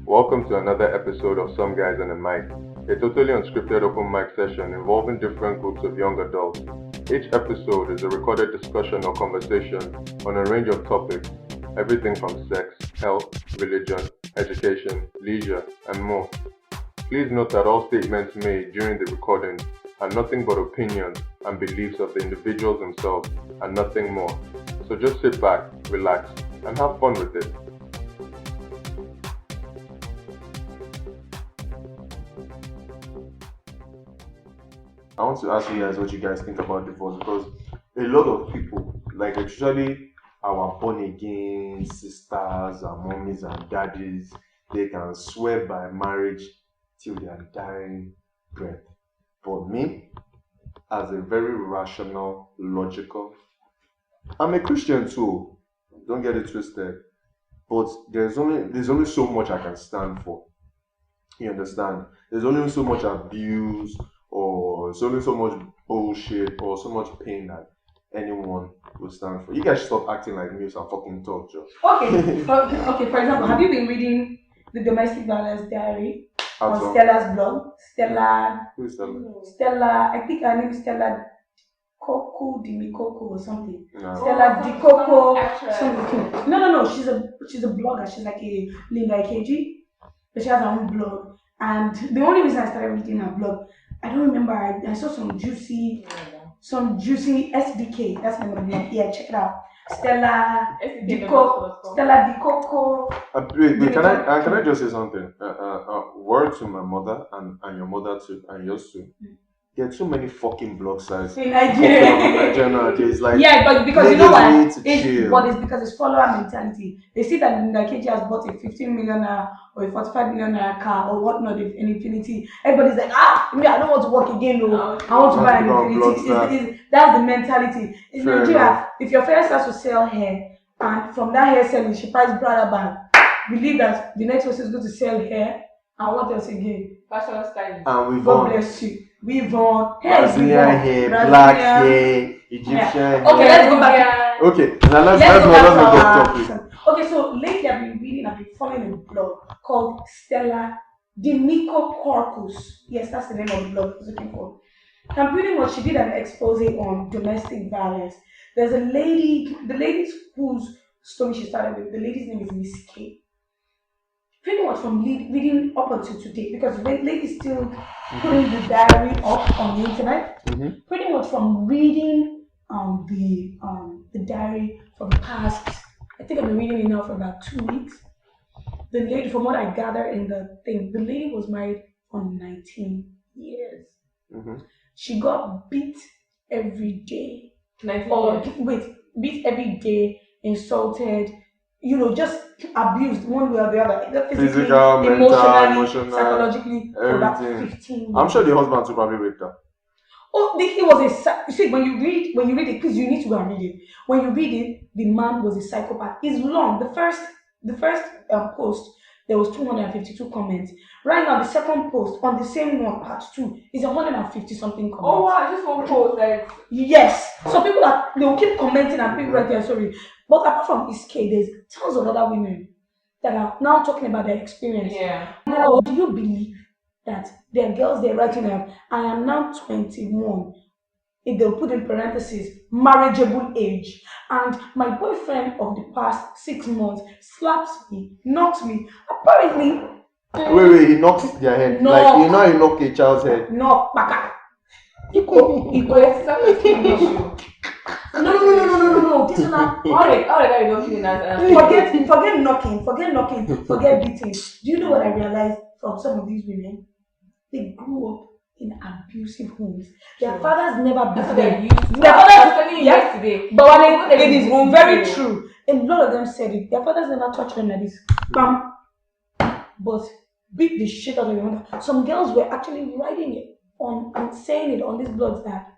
Welcome to another episode of Some Guys and a Mic, a totally unscripted open mic session involving different groups of young adults. Each episode is a recorded discussion or conversation on a range of topics, everything from sex, health, religion, education, leisure, and more. Please note that all statements made during the recording are nothing but opinions and beliefs of the individuals themselves and nothing more. So just sit back, relax, and have fun with it. I want to ask you guys what you guys think about divorce, because a lot of people, like especially our born again sisters and mommies and daddies, they can swear by marriage till their dying breath. But me, as a very rational, logical, I'm a Christian too. Don't get it twisted. But there's only so much I can stand for. You understand? There's only so much abuse, or there's only so much bullshit, or so much pain that anyone will stand for. You guys should stop acting like me and fucking talk, Joe. Okay, for example, have you been reading the domestic violence diary on Stella's blog? Who is Stella? Stella, I think her name is Stella Coco Dimikoko or something. No. Stella Di Coco something. No. She's a blogger. She's like a Linda KG. But she has her own blog. And the only reason I started reading her blog, I don't remember. I saw some juicy SDK. That's the name of the blog. Yeah, check it out. Stella Di Coco. Wait, can I just say something? Word to my mother and your mother too, and yours too. There are too many fucking blog sites in Nigeria nowadays. Like, yeah, but because you know why? It's because it's follower mentality. They see that Nikeji has bought a 15 million or a 45 million car or whatnot, if an Infinity. Everybody's like, I don't want to work again. No, I want to buy an Infinity. That's the mentality. In Nigeria, if your friend starts to sell hair, and from that hair selling, she buys brother band, believe that the next person is going to sell hair, and what else again? Fashion style. And God bless you. We've on Brazilian hair, black hair, Egyptian hair. Okay, let's go back. Okay, now let's go topic. Okay, so lately I've been following a blog called Stella Dimiko Corpus. Yes, that's the name of the blog I was looking for. And pretty much she did an expose on domestic violence. There's a lady, the lady whose story she started with, the lady's name is Miss K. Pretty much from reading up until today, because the lady still putting the diary up on the internet. Mm-hmm. Pretty much from reading the diary for the past, I think I've been reading it now for about 2 weeks. The lady, from what I gather in the thing, the lady was married for 19 years. Mm-hmm. She got beat every day. 19 years. Beat every day, insulted, just abused one way or the other. Physical, emotional, psychologically, for about 15 years. I'm sure the husband too probably raped her. Oh, he was you see, when you read it, please, you need to go and read it. When you read it, the man was a psychopath. It's long. The first post, there was 252 comments. Right now, the second post on the same one, part 2, is 150 something comments. Oh wow, just one post, like. Yes. So people they'll keep commenting and people write their story. But apart from this case, there's tons of other women that are now talking about their experience. Yeah. Now, do you believe that there are girls they're writing out, I am now 21, if they'll put in parentheses, marriageable age, and my boyfriend of the past 6 months slaps me, knocks me, apparently... Wait, he knocks their head? Like, you know he knocked a child's head? No, baka. It's a issue. No. This is not... All the guy you don't feel that. Forget knocking, forget beating. Do you know what I realized from some of these women? They grew up in abusive homes. Their fathers never beat them. Their fathers, yesterday. But it is very true. A lot of them said it. Their fathers never touched them like this. Bam. But beat the shit out of your mother. Some girls were actually writing it on and saying it on these blogs that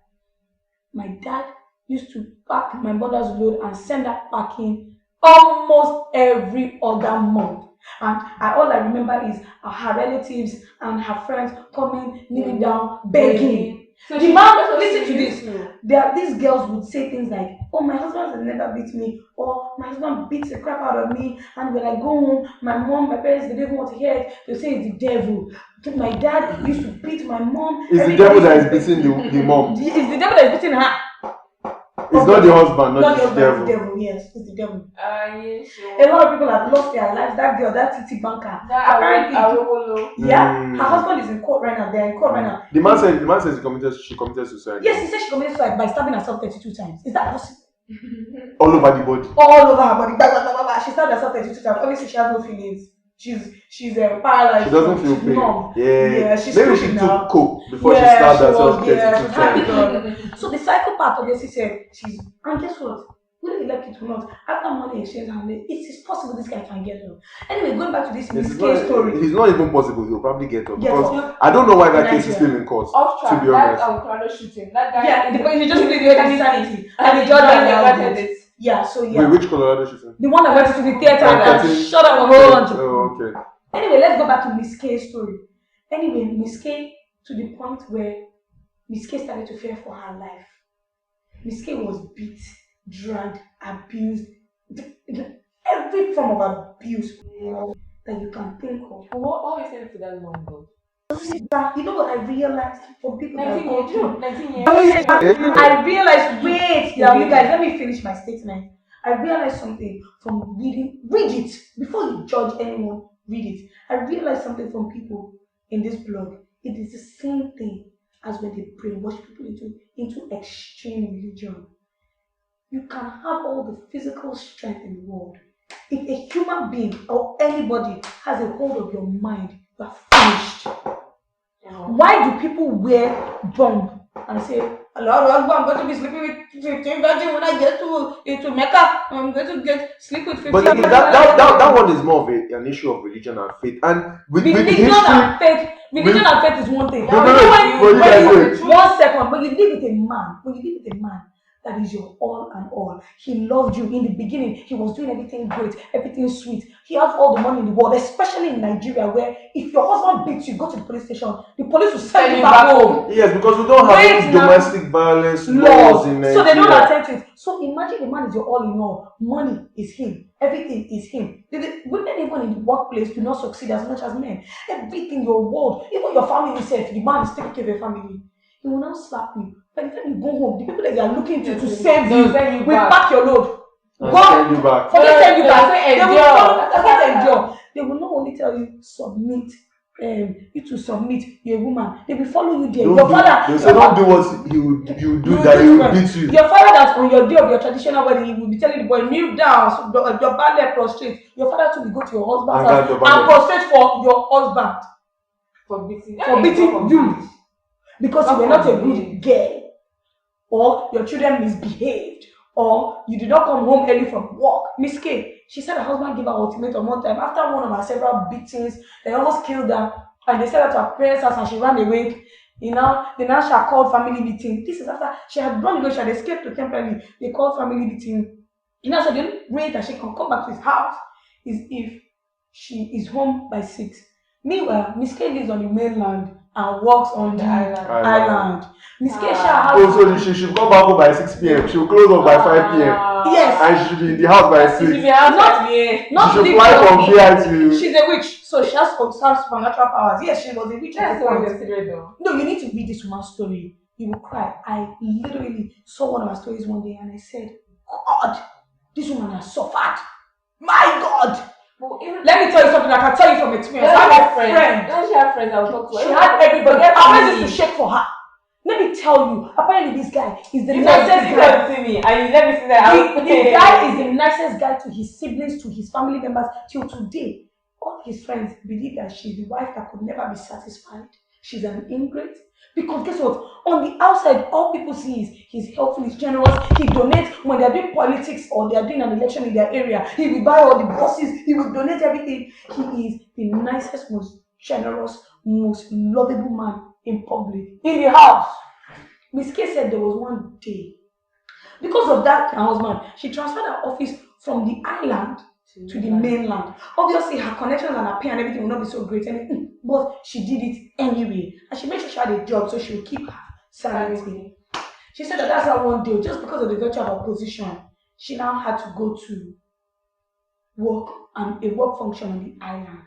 my dad used to pack my mother's load and send her packing almost every other month. And all I remember is her relatives and her friends coming, kneeling down, begging. So the man, listen to this. These girls would say things like, oh, my husband has never beat me, or my husband beats the crap out of me, and when I go home, my parents, they don't even want to hear it. They say it's the devil. My dad used to beat my mom. It's the devil that is beating the mom. It's the devil that is beating her. It's not the husband, not the devil. It's the devil, yes, it's the devil. Yes, A lot of people have lost their lives. That girl, that TT banker, apparently, her husband is in court right now. They're in court right now. The man says she committed suicide. Yes, he said she committed suicide by stabbing herself 32 times. Is that possible? All over the body. All over her body. She stabbed herself 32 times. Obviously, she has no feelings. She's paralyzed. She doesn't feel pain. Numb. Yeah, she's maybe she took coke before she stabbed herself 32 times. So the psychopath obviously said and guess what? Whether you like it or not, after money exchange and it is possible this guy can get up. Anyway, going back to this case story. It's not even possible he'll probably get up because I don't know why that case is still in court. Off track, to be honest. that avocado shooting. That guy. Yeah, because he just really did insanity. And the judge allowed it. Yeah, so yeah. Wait, which Colorado shooting? The one that went to the theater and shut up a whole bunch of people. Oh, okay. Anyway, let's go back to Miss K's story. Anyway, Miss K, to the point where Miss K started to fear for her life. Miss K was beat, dragged, abused, every form of abuse that you can think of. What is it for that long though? You know what I realized from people 19 years. 19 years. I realized, wait, you guys, let me finish my statement. I realized something from read it before you judge anyone. Read it. I realized something from people in this blog. It is the same thing as when they brainwash people into extreme religion. You can have all the physical strength in the world. If a human being or anybody has a hold of your mind, you are finished. Why do people wear bomb and say, Allah, I'm going to be sleeping with 15 virgin when I get to Mecca. I'm going to sleep with 15 But that one is more of an issue of religion and faith. And religion and faith is one thing. One second, when you live with a man that is your all and all. He loved you in the beginning. He was doing everything great, everything sweet. He has all the money in the world, especially in Nigeria, where if your husband beats you, go to the police station, the police will send you back home. Yes, because we don't have any domestic violence laws in Nigeria. So they don't attend to it. So imagine the man is your all in all. Money is him. Everything is him. Women even in the workplace do not succeed as much as men. Everything, your world, even your family itself, the man is taking care of your family. He will now slap you. By the time you go home, the people that you are looking to save you will pack your load. Send you back. Forget send you back. Forget endure. They will not only tell you submit. You to submit. You're a woman. They will follow you there. Your father. They say don't do what you do that he will beat you. Your father that on your day of your traditional wedding, he will be telling the boy kneel down, so your ballet prostrate. Your father too will go to your husband's house and prostrate for your husband for beating you. Because you were not a good girl, or your children misbehaved, or you did not come home early from work. Miss K, she said her husband gave her ultimatum one time after one of her several beatings. They almost killed her, and they said that to her parents' house, and she ran away. They now she had called family meeting. This is after she had run away. She had escaped to temporarily. They called family meeting. So the only way that she can come back to his house is if she is home by 6. Meanwhile, Miss K lives on the mainland and works on the island. Miss Keisha so she should come back home by 6 p.m. She will close up by 5 p.m. Yes. And she should be in the house by 6. Not she should fly from here to... She's a witch, so she has supernatural powers. Yes, she was a witch. No, you need to read this woman's story. You will cry. I literally saw one of her stories one day and I said, God, this woman has suffered. My God. Let me tell you something. I can tell you from experience. I have a friend. Don't she have friends? I will talk to her. She had everybody. Her friends used to shake for her. Let me tell you. Apparently, this guy is the nicest guy. To me, and you let me see that. The guy is the nicest guy to his siblings, to his family members. Till today, all his friends believe that she's the wife that could never be satisfied. She's an ingrate. Because guess what? On the outside, all people see is he's helpful, he's generous, he donates when they're doing politics or they're doing an election in their area. He will buy all the buses, he will donate everything. He is the nicest, most generous, most lovable man in public. In the house. Miss K said there was one day. Because of that husband, she transferred her office from the island to the mainland. Obviously, her connections and her pay and everything will not be so great, but she did it anyway. And she made sure she had a job so she would keep her sanity. She said that that's how one day, just because of the virtue of her position, she now had to go to work and a work function on the island.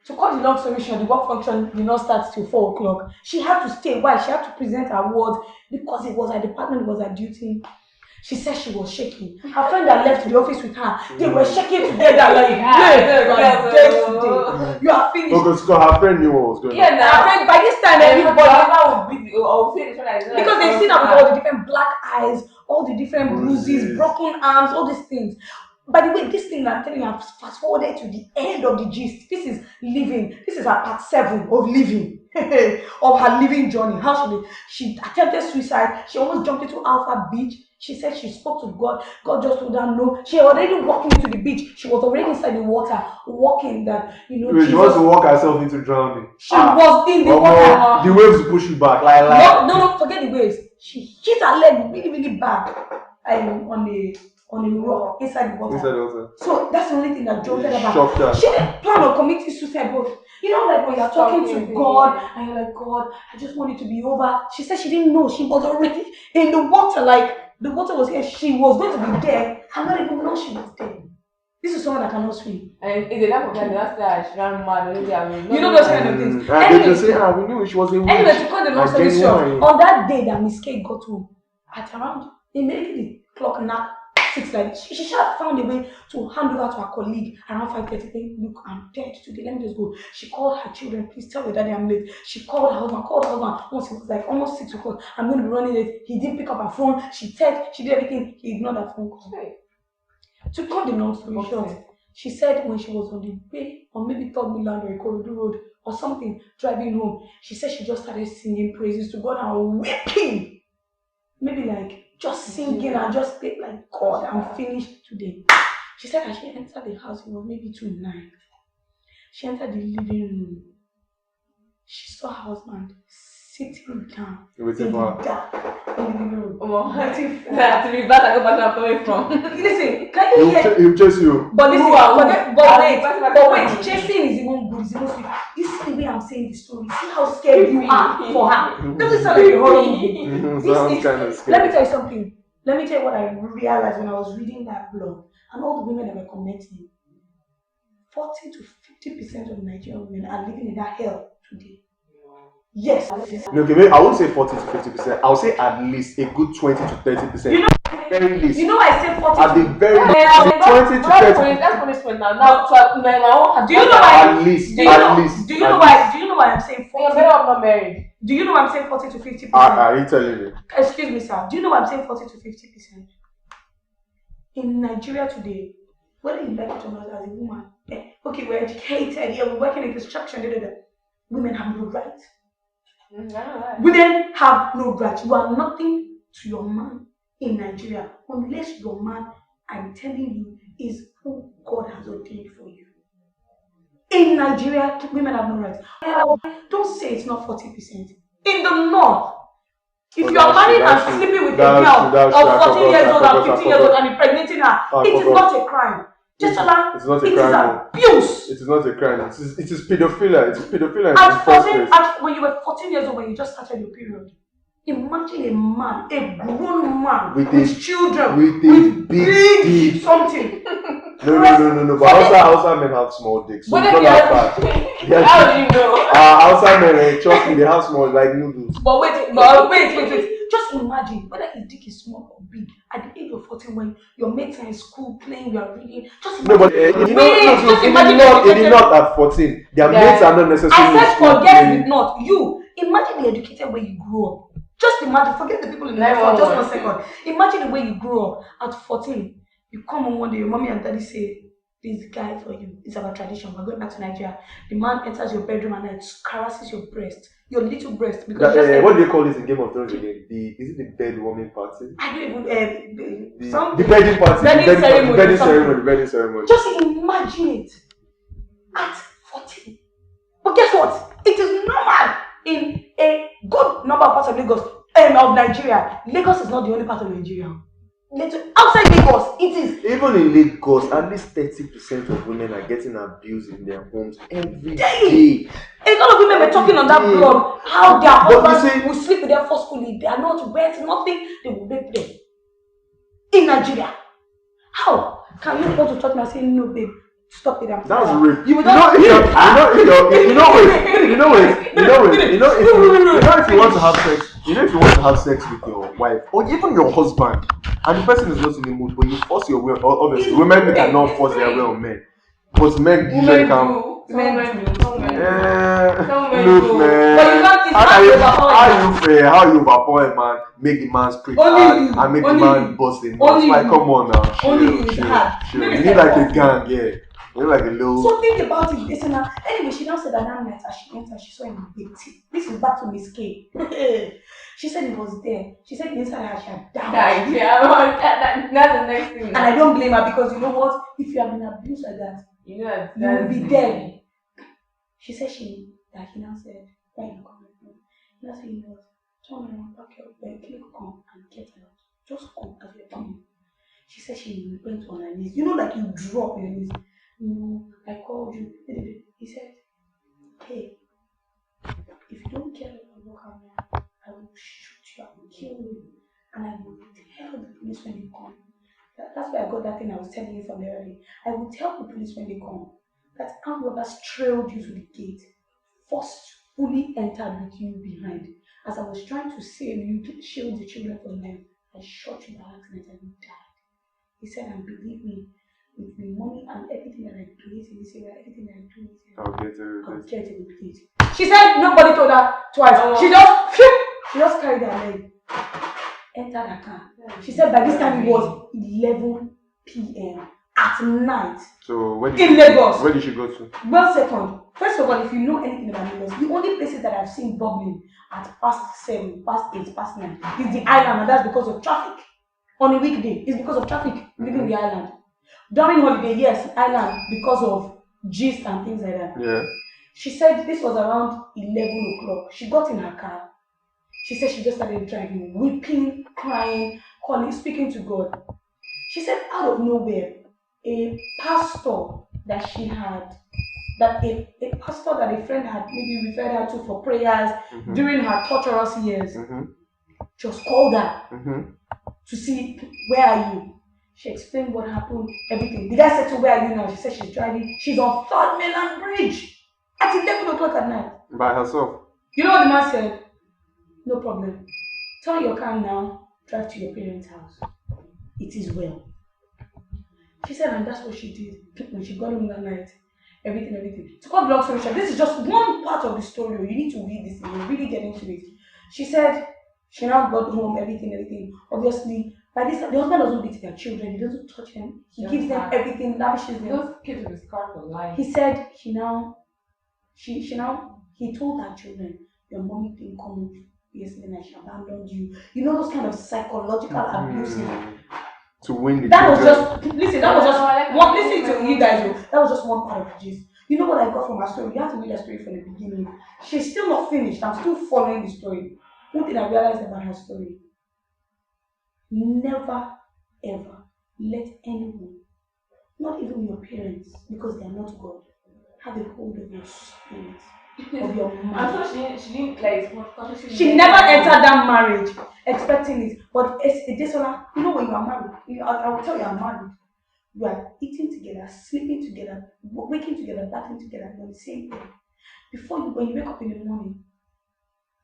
To cut the long story short, the work function did not start till 4 o'clock. She had to stay. Why? She had to present her awards because it was her department, it was her duty. She said she was shaking. Her friend that left the office with her, they were shaking together like, yeah, you are dead today. You are finished. Because her friend knew what was going on. Yeah, now. Her friend, by this time, everybody would beat you. Because they see that with all the different black eyes, all the different bruises, broken arms, all these things. By the way, this thing I'm telling you, I've fast forwarded to the end of the gist. This is living. This is her part 7 of living. Of her living journey. How she attempted suicide. She almost jumped into Alpha Beach. She said she spoke to God. God just told her no. She already walking into the beach. She was already inside the water, walking that, She wants to walk herself into drowning. She was in the water. The waves push you back. No, forget the waves. She hit her leg really, really bad. On the rock inside the water. So that's the only thing that drove her back. She didn't plan on committing suicide, but like when you're talking to God and you're like, God, I just want it to be over. She said she didn't know she was already in the water, like the water was here. She was going to be dead and not even know she was dead. This is someone that cannot swim. And is it that of that she ran mad? Those kind of things. They just say, we knew she was a witch. Anyway, to cut the long story short, on that day that Miss K got home, at around immediately the clock knocked 6, like she should have found a way to hand over to her colleague around 5:30. Look, I'm dead today. Let me just go. She called her children. Please tell your daddy I'm late. She called her husband. Once it was like almost 6 o'clock. I'm going to be running late. He didn't pick up her phone. She texted. She did everything. He ignored her phone call. To cut the long story short, she said when she was on the way, or maybe Third Milan or Ikorodu Road or something, driving home, she said she just started singing praises to God and weeping. Maybe like just singing and just say like, God, I'm finished today. She said that she entered the house, it was maybe 2:09. She entered the living room. She saw her husband sitting down in the dark in the living room. To be bad, I go back to where I'm coming from. Listen, can you hear? He'll chase you. But listen, but wait, chasing is even good, it's even sweet. This is the way I'm saying the story. See how scared you are for her. Doesn't sound like a horror movie. Kind of scary. Let me tell you something. Let me tell you what I realized when I was reading that blog and all the women that were commenting. 40 to 50% of Nigerian women are living in that hell today. Yes. Okay, I won't say 40 to 50%. I'll say at least a good 20 to 30%. Very least. I say 40 at the very least 20 to 30%. That's punishment now. Do you know why? At least. Do you know why I'm saying 40? You're better off not married. Do you know why I'm saying 40 to 50%? Are you telling me? Excuse me, sir. Do you know why I'm saying 40 to 50%? In Nigeria today, whether you like it or not as a woman, okay, we're educated, we're working in construction, women have no right. Women have no right. You are nothing to your man in Nigeria unless your man, I'm telling you, is who God has ordained for you. In Nigeria, women have no rights. Don't say it's not 40%. In the north, if you are married and sleeping with a girl of 14 years old and 15 years old and impregnating her, it is not a crime. It's not a crime. Abuse. It is not a crime. It is pedophilia. It's pedophilia in the first place. When you were 14 years old, when you just started your period, imagine a man, a grown man with children, with big something. No. But Hausa men have small dicks. So it's not that bad. How do you know? Hausa men, trust me, they have small like noodles. But wait. Just imagine whether his dick is small or big at the age of 14 when your mates are in school playing, you are reading. Just imagine. No, but it is not at 14. Their mates are not necessarily. I said forget it not. You imagine the educated way you grew up. Just imagine, forget the people in the world. Just 1 second. Imagine the way you grew up at 14. You come home one day, your mommy and daddy say, this guy for you. It's our tradition. We're going back to Nigeria. The man enters your bedroom and caresses your breast. Your little breast. Because what do they call this in Game of Thrones again? Is it the bed warming party? I don't even the bedding party. The bedding ceremony. Just imagine it. At 14. But guess what? It is normal in a good number of parts of Lagos of Nigeria. Lagos is not the only part of Nigeria. Outside Lagos, it is. Even in Lagos, at least 30% of women are getting abused in their homes every day. A lot of women were talking on that blog how their husbands will sleep with them forcefully. They are not wet, nothing. They will rape them. In Nigeria. How? Can you go to church and say, no, babe, stop it? That was rape. If you want to have sex, if you want to have sex with your wife or even your husband, and the person is not in the mood, but you force your will, obviously, women cannot force their will on men. But men usually can. Look, man. How you overpower a man, make the man preach hard, and make the man bust the nuts. Like, come on now, chill. You need like a gang, yeah. You need like a little. So think about it, this and that. Anyway, she now said that night as she entered, she saw him big tea. This is back to Miss K. She said it was there. She said inside her she had died. Yeah, that's the next thing. And I don't blame her because you know what? If you have been abused like that, you will be dead. She said he now said, where are you coming from? He now said, you know what? Turn around, pack your bag, come and get out. Just come as you're coming. She said she went on her knees. You know, like you drop your knees. No, I called you. He said, hey, if you don't get up and walk out now, I will shoot you, I will kill you, and I will tell the police when they come. That's why I got that thing I was telling you from the early. I will tell the police when they come that armed robbers trailed you to the gate, forcefully entered with you behind. As I was trying to save you, to shield the children from them, I shot you by accident and you died. He said, and believe me, with the money and everything that I create in this area, everything that I do in this area, I'll get it complete. She said nobody told her twice. She just carried her leg, entered her car. She said by this time it was 11 p.m. at night. So in Lagos. Where did she go to? Well, second. First of all, if you know anything about Lagos, the only places that I've seen bubbling at past 7, past 8, past 9 is the island, and that's because of traffic. On a weekday, it's because of traffic leaving the island. During holiday, yes, island because of gist and things like that. Yeah. She said this was around 11 o'clock. She got in her car. She said she just started driving, weeping, crying, calling, speaking to God. She said out of nowhere, a pastor that she had, that a pastor that a friend had maybe referred her to for prayers during her torturous years, just called her to see, where are you? She explained what happened, everything. The guy said to, where are you now? She said she's driving. She's on 3rd Mainland Bridge at 11 o'clock at night. By herself. You know what the man said? No problem. Turn your car now, drive to your parents' house. It is well. She said, and that's what she did when she got home that night. Everything. To cut the long story short, this is just one part of the story. You need to read this and you really get into it. She said she now got home, everything. Obviously, by this time, the husband doesn't beat their children. He doesn't touch them. He gives them everything, lavishes them. Those kids will be scarred for life. He said he told her children, your mommy didn't come yesterday night, she abandoned you. You know those kind of psychological abuse. To win the that children. was just listen to you guys. That was just one part of the gist. You know what I got from her story? You have to read the story from the beginning. She's still not finished. I'm still following the story. One thing I realized about her story: never ever let anyone, not even your parents, because they are not God, have a hold of your spirit, of your mind. I'm sure she didn't like. She never entered that marriage expecting it. But it's dishonor. You know when you are married, I will tell you I'm married. You are eating together, sleeping together, waking together, bathing together, you're the same thing. When you wake up in the morning,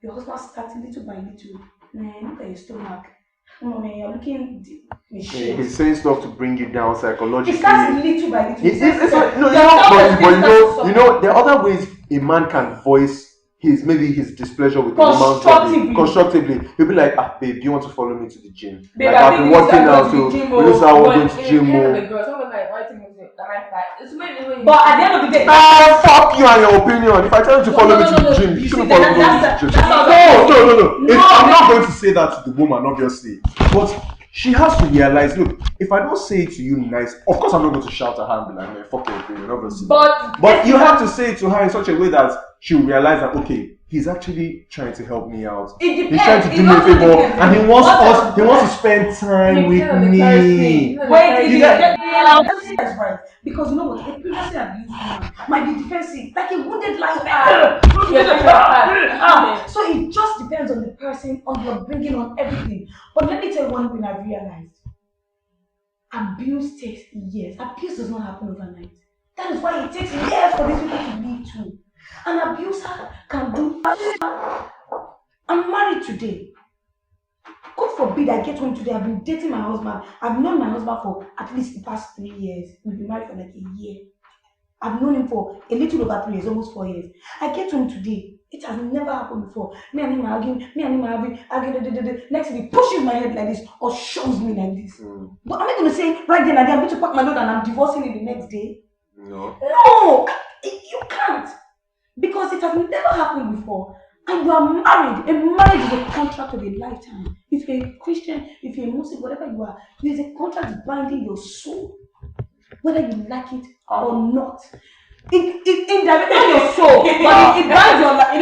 your husband starts little by little. Look at your stomach. No, man, you're looking he's saying stuff to bring you down psychologically. It starts little by little. You know, there are other ways a man can voice his displeasure with the woman's body constructively. He'll be like, babe, do you want to follow me to the gym? Babe, like I've been working out, so this is how we're going to gym more. But at the end of the day, fuck you and your opinion. If I tell you to follow me to the gym, you shouldn't follow me to the gym. No. I'm not going to say that to the woman, obviously. But she has to realize, look, if I don't say it to you nice, of course I'm not going to shout at her and be like, man, fuck your opinion, obviously. But you have to say it to her in such a way that she'll realize that, okay, he's actually trying to help me out. He's trying to do me a favor, and he wants to spend time with me. Wait, That's right. Because you know what? A previously abused woman might be defensive, like a wounded lion. So it just depends on the person, on your bringing on everything. But let me tell you one thing I've realized. Abuse takes years. Abuse does not happen overnight. That is why it takes years for these people to leave too. An abuser can do. I'm married today. God forbid I get home today. I've been dating my husband. I've known my husband for at least the past 3 years. We've been married for like a year. I've known him for a little over 3 years, almost 4 years. I get home today. It has never happened before. Me and him are arguing. Me and him are arguing. Next thing he pushes my head like this or shoves me like this. But am I going to say right then and there I'm going to pack my load and I'm divorcing him the next day? No, you can't. Because it has never happened before. And you are married. A marriage is a contract of a lifetime. If you're a Christian, if you're a Muslim, whatever you are, there's a contract binding your soul, whether you like it or not. It indirectly your soul, but it binds your life.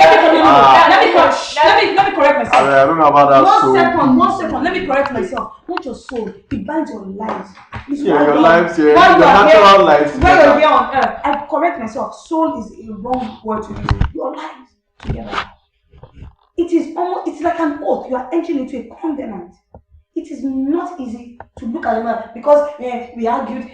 Let me correct myself. I don't know about that. One second. Let me correct myself. Not your soul. It binds your lives. Your lives, your natural lives. When you're here on earth, I correct myself. Soul is a wrong word to use. Your lives together. It's like an oath. You are entering into a covenant. It is not easy to look at a man because we argued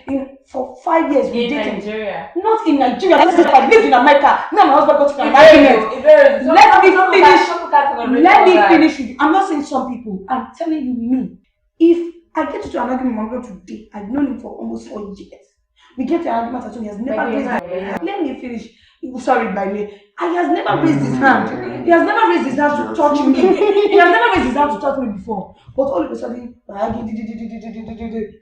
for 5 years. In Nigeria. Not in Nigeria. I lived in America. Me and my husband got to an argument. Let me finish with you. I'm not saying some people. I'm telling you me. If I get into an argument with my husband today, I've known him for almost 4 years. We get to an argument as soon as he has never raised his hand. Let me finish. Sorry, Baile. He has never raised his hand. He has never raised his hand to touch me. He has never raised his hand to touch me before. But all of a sudden,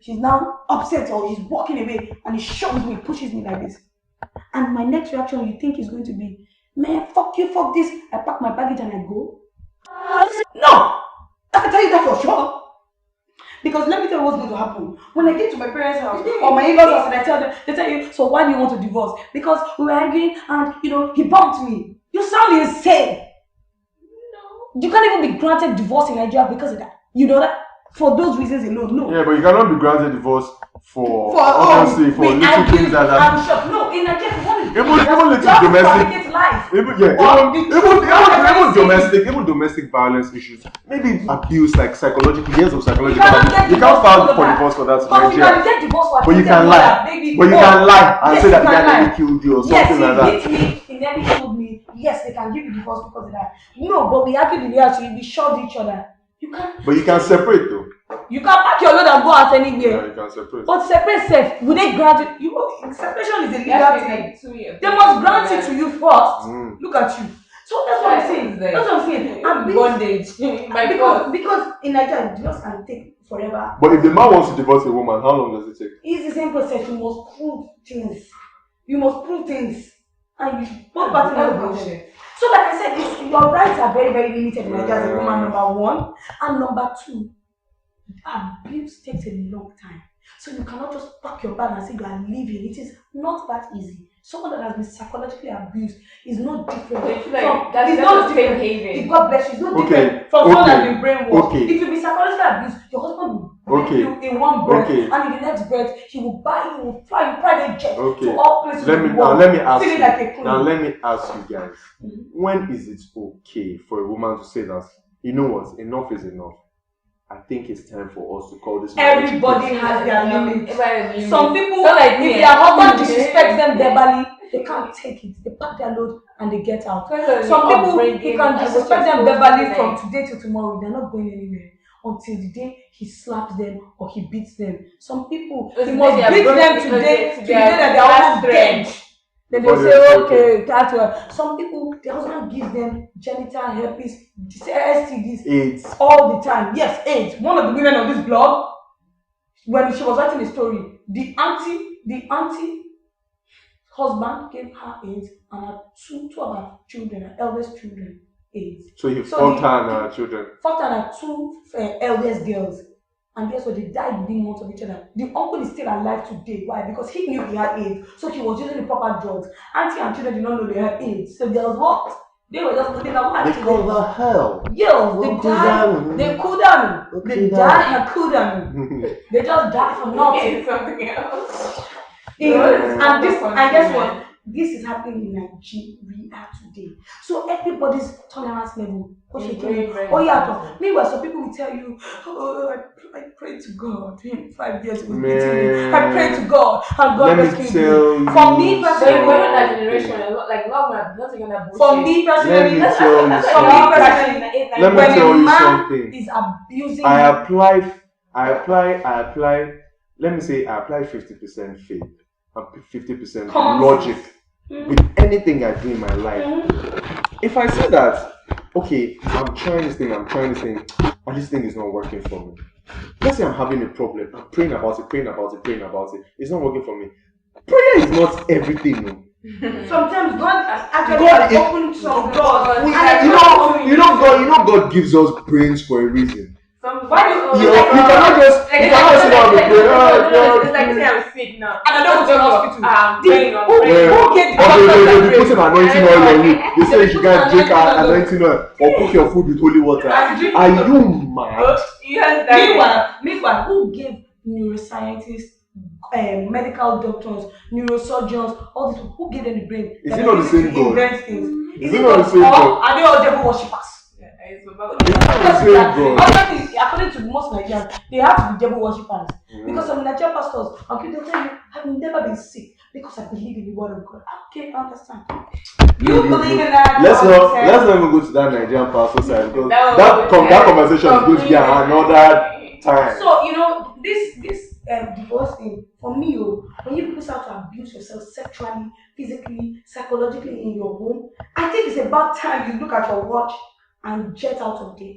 she's now upset or he's walking away and he shoves me, pushes me like this. And my next reaction, you think is going to be, man, fuck you, fuck this. I pack my baggage and I go. No! I can tell you that for sure. Because let me tell you what's going to happen. When I get to my parents' house or my in-laws house and I tell them, they tell you, so why do you want to divorce? Because we were arguing and, he bumped me. You sound insane. No. You can't even be granted divorce in Nigeria because of that. You know that? For those reasons alone, no. Yeah, but you cannot be granted divorce for obviously for little things that I'm sure. No, in Nigeria, even little domestic life. Even domestic violence issues. Maybe abuse, like psychological years of psychological abuse. You can't file for divorce for that in Nigeria. But you can lie. But you can lie and say that the guy nearly killed you or something like that. Yes, he hit me, he nearly killed me. Yes, they can give you divorce because of that. No, but we argued in the house, we shoved each other. You can't. But you can separate though. You can pack your load and go out anywhere. Yeah, you can separate. But separate self, would they grant it? Separation is a legal thing. They must grant it to you first. Look at you. So that's what I'm saying. That's what I'm saying. Bondage. Because in Nigeria, divorce can take forever. But if the man wants to divorce a woman, how long does it take? It's the same process. You must prove things. And you don't partner bullshit. So like I said, your rights are very, very limited in Nigeria as a woman, number one. And number two, abuse takes a long time. So you cannot just pack your bag and say you are leaving. It is not that easy. Someone that has been psychologically abused is not different. That's not different behavior. God bless you. It's not different from someone that has been brainwashed. If you be psychologically abused, your husband will break you in one breath, and in the next breath, he will buy you, will fly in private jet to all places. Let me ask you guys. When is it okay for a woman to say that, you know what, enough is enough? I think it's time for us to call this. Everybody has their limits. Some people, if their husband disrespects them verbally, they can't take it. They pack their load and they get out. Some people, he can disrespect them verbally from today to tomorrow. They're not going anywhere until the day he slaps them or he beats them. Some people, he must beat them today that they're almost dead. Then they say, okay, that's well. Some people, their husband gives them genital herpes, STDs, AIDS all the time. Yes, AIDS. One of the women on this blog, when she was writing a story, the auntie husband gave her AIDS and her two of her children, her eldest children, AIDS. So he fucked her and her children. Fucked her and her two eldest girls. And guess what? They died within months of each other. The uncle is still alive today. Why? Because he knew he had AIDS. So he was using the proper drugs. Auntie and children did not know they had AIDS. So there was what? They were just looking at They call the hell. Yo, they died. They couldn't. They died. Couldn't. They just died for nothing. Something else. And guess what? This is happening in Nigeria today. So everybody's tolerance level. Meanwhile, some people will tell you, oh, I pray to God. 5 years was beating me. I pray to God, and God rescued me. For me personally, we're not that generation. Like, not taking that bullshit. For me personally, let me tell you something. Is abusing. I apply. Let me say I apply 50% faith and 50% logic with anything I do in my life. If I say that, okay, I'm trying this thing, and this thing is not working for me. Let's say I'm having a problem. I'm praying about it. It's not working for me. Prayer is not everything. No. Sometimes God actually opens some doors. God gives us brains for a reason. Why do you cannot sit down and pray? It's like say I'm sick now. And I don't go to the hospital. They put an anointing oil on you. They say you should go and drink anointing oil or cook your food with holy water. Are you mad? Meanwhile, who gave neuroscientists, medical doctors, neurosurgeons, all these people, who gave them the brain? Is it not the same God? Is it not the same God? Are they all devil worshippers? According to most Nigerians, they have to be devil worshippers. Because some Nigerian pastors, they'll tell you, I've never been sick because I believe in the word of God. Okay, I understand. You believe in that? Let's not even go to that Nigerian pastor side because that conversation is going to be another time. So this divorce thing, for me, when you people start to abuse yourself sexually, physically, psychologically in your home, I think it's about time you look at your watch and jet out of there.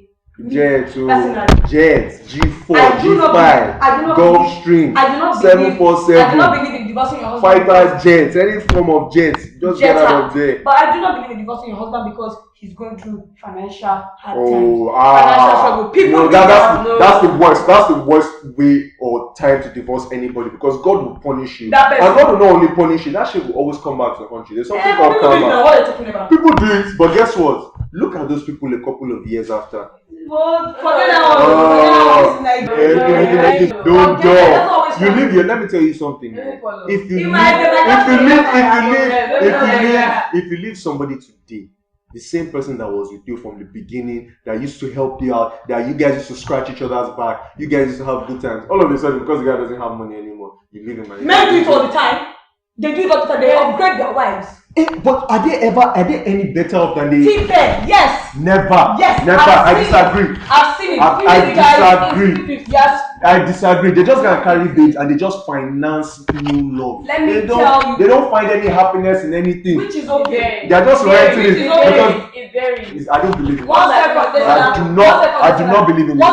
Jets, G4, G5, Gulfstream, 747. I do not believe in divorcing your husband. Fighter jets, any form of jets, just get out of there. But I do not believe in divorcing your husband because he's going through financial hard times. Financial struggle. People that's the worst way or time to divorce anybody because God will punish you. And God will not only punish you, that shit will always come back to the country. There's something called karma. What are you talking about? People do it, but guess what? Look at those people a couple of years after. Forget that one. Don't go. You live here. Let me tell you something. If you leave somebody today, the same person that was with you from the beginning, that used to help you out, that you guys used to scratch each other's back, you guys used to have good times. All of a sudden, because the guy doesn't have money anymore, you leave him. Men do it all the time. They do it all the time. They upgrade their wives. But are they any better off than they? T-Bed, yes. Never. Yes. Never. I disagree. I've seen it. I disagree. Yes. I disagree. They just gonna carry babes and they just finance new love. Let me tell you. They don't find any happiness in anything. Which is okay. They're just renting it because it varies. I don't believe it. I do not believe in it.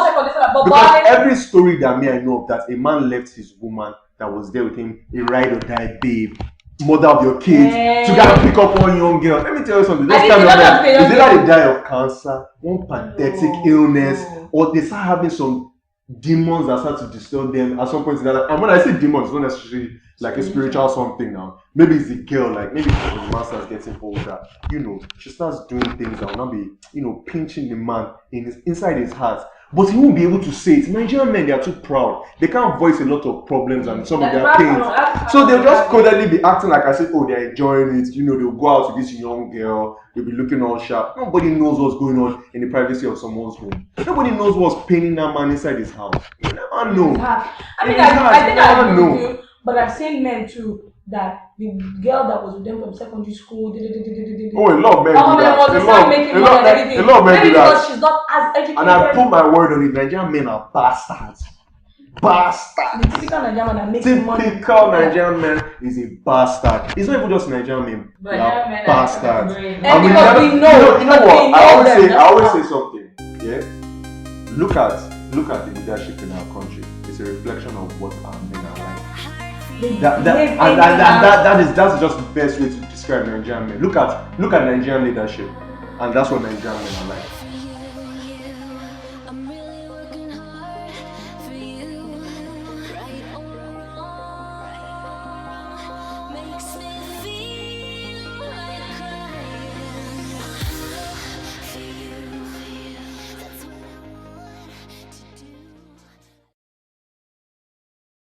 Because every story that I know of that a man left his woman that was there with him, a ride or die babe, mother of your kids, to go and pick up one young girl. Let me tell you something. Those kind of men, is either they die of cancer, one pathetic illness, or they start having some demons that start to disturb them at some point in their life. And when I say demons, it's not necessarily like a spiritual something now. Maybe it's the girl, like maybe when the man starts getting older, she starts doing things that will not be, pinching the man inside his heart. But he won't be able to say it. Nigerian men, they are too proud. They can't voice a lot of problems and some of their pains. So they'll just codedly be acting like I said, they're enjoying it. They'll go out with this young girl. They'll be looking all sharp. Nobody knows what's going on in the privacy of someone's home. Nobody knows what's paining that man inside his house. You never know. I think I agree with you, but I've seen men too that the girl that was with them from secondary school. A lot of men do that. A lot of men do that. Because she's not as educated. And I put my word on it. Nigerian men are bastards. The typical Nigerian man that makes money. Typical Nigerian man is a bastard. It's not even just Nigerian men. They are bastards. And because we know. You know what? I always say something. Yeah. Look at the leadership in our country. It's a reflection of what our men are like. That's just the best way to describe Nigerian men. Look at Nigerian leadership, and that's what Nigerian men are like.